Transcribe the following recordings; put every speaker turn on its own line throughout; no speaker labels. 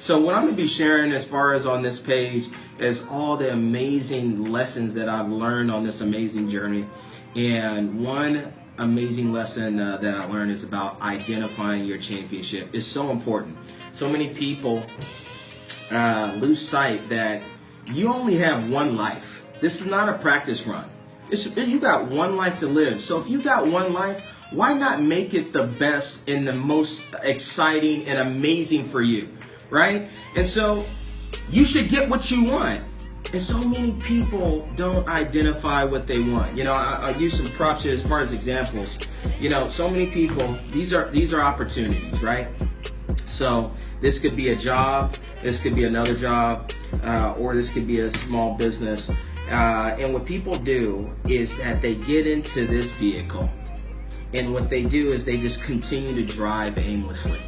So what I'm going to be sharing as far as on this page is all the amazing lessons that I've learned on this amazing journey. And one amazing lesson that I learned is about identifying your championship. It's so important. So many people lose sight that you only have one life. This is not a practice run. You got one life to live. So if you got one life, why not make it the best and the most exciting and amazing for you, right? And so you should get what you want. And so many people don't identify what they want. You know, I'll use some props here as far as examples. You know, so many people, these are opportunities, right? So this could be a job, this could be another job, or this could be a small business. And what people do is that they get into this vehicle, and what they do is they just continue to drive aimlessly.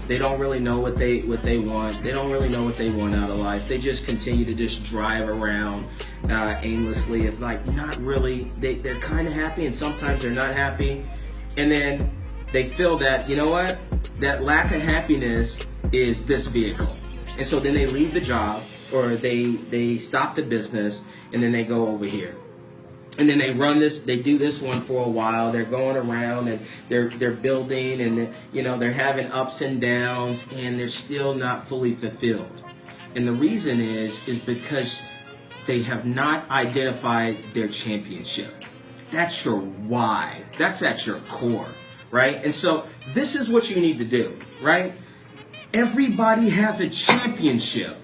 They don't really know what they want. They don't really know what they want out of life. They just continue to just drive around aimlessly. It's like not really. They're kind of happy, and sometimes they're not happy. And then they feel that, you know what, that lack of happiness is this vehicle. And so then they leave the job, or they stop the business, and then they go over here. And then they do this one for a while. They're going around and they're building, and they're having ups and downs, and they're still not fully fulfilled. And the reason is because they have not identified their championship. That's your why. That's at your core, right? And so this is what you need to do, right? Everybody has a championship.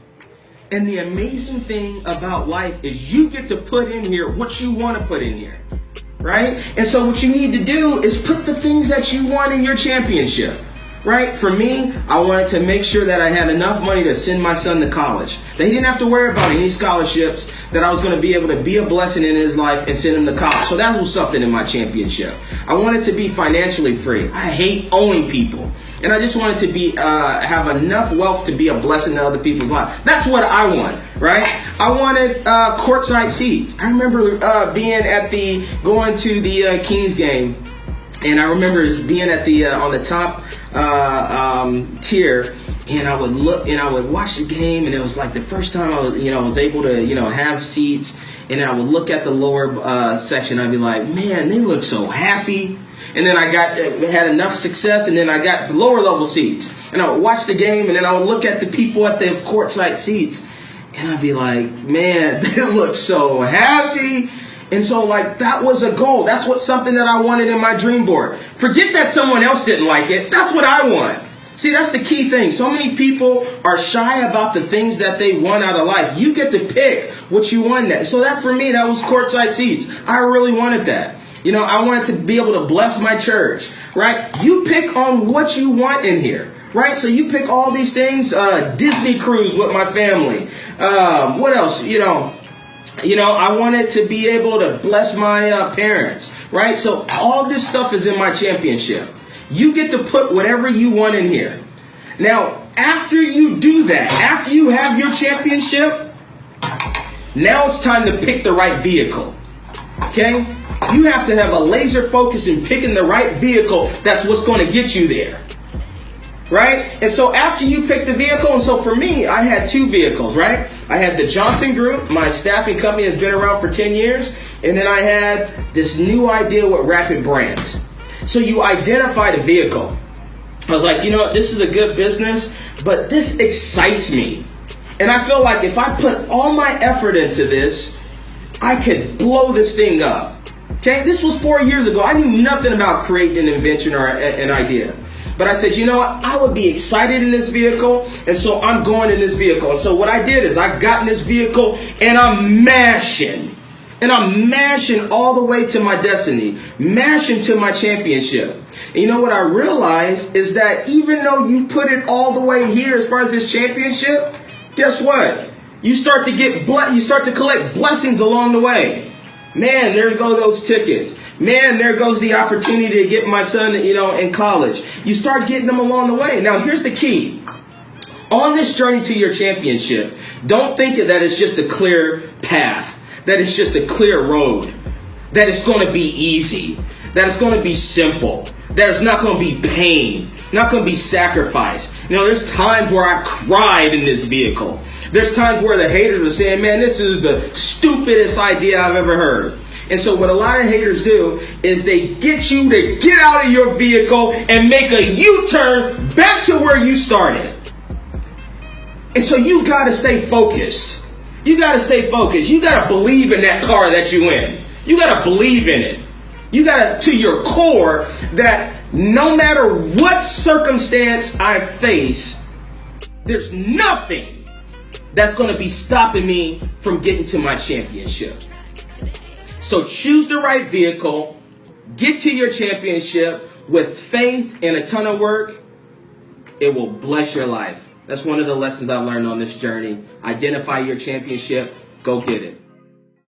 And the amazing thing about life is you get to put in here what you want to put in here, right? And so what you need to do is put the things that you want in your championship, right? For me, I wanted to make sure that I had enough money to send my son to college. They didn't have to worry about any scholarships, that I was going to be able to be a blessing in his life and send him to college. So that was something in my championship. I wanted to be financially free. I hate owing people. And I just wanted to be have enough wealth to be a blessing to other people's lives. That's what I want, right? I wanted courtside seats. I remember going to the Kings game, and I remember being at the on the top tier, and I would look and I would watch the game, and it was like the first time I was able to have seats, and I would look at the lower section. I'd be like, man, they look so happy. And then I had enough success, and then I got the lower level seats. And I would watch the game, and then I would look at the people at the courtside seats, and I'd be like, man, they look so happy. And so, like, that was a goal. That's something that I wanted in my dream board. Forget that someone else didn't like it. That's what I want. See, that's the key thing. So many people are shy about the things that they want out of life. You get to pick what you want. So that, for me, that was courtside seats. I really wanted that. I wanted to be able to bless my church, right? You pick on what you want in here, right? So you pick all these things, Disney cruise with my family. What else? I wanted to be able to bless my parents, right? So all this stuff is in my championship. You get to put whatever you want in here. Now, after you do that, after you have your championship, now it's time to pick the right vehicle, okay? You have to have a laser focus in picking the right vehicle. That's what's going to get you there, right? And so after you pick the vehicle, and so for me, I had two vehicles, right? I had the Johnson Group. My staffing company has been around for 10 years. And then I had this new idea with Rapid Brands. So you identify the vehicle. I was like, this is a good business, but this excites me. And I feel like if I put all my effort into this, I could blow this thing up. Okay, this was 4 years ago. I knew nothing about creating an invention or an idea. But I said, you know what? I would be excited in this vehicle, and so I'm going in this vehicle. And so what I did is I got in this vehicle, and I'm mashing. And I'm mashing all the way to my destiny, mashing to my championship. And you know what I realized is that even though you put it all the way here as far as this championship, guess what? You start to collect blessings along the way. Man, there go those tickets. Man, there goes the opportunity to get my son, in college. You start getting them along the way. Now, here's the key. On this journey to your championship, don't think that it's just a clear path, that it's just a clear road, that it's going to be easy, that it's going to be simple, that it's not going to be pain. not going to be sacrificed. There's times where I cried in this vehicle. There's times where the haters are saying, man, this is the stupidest idea I've ever heard. And so what a lot of haters do is they get you to get out of your vehicle and make a U-turn back to where you started. And so you got to stay focused. You got to stay focused. You got to believe in that car that you in. You got to believe in it. You got to your core that no matter what circumstance I face, there's nothing that's going to be stopping me from getting to my championship. So choose the right vehicle, get to your championship with faith and a ton of work. It will bless your life. That's one of the lessons I've learned on this journey. Identify your championship. Go get it.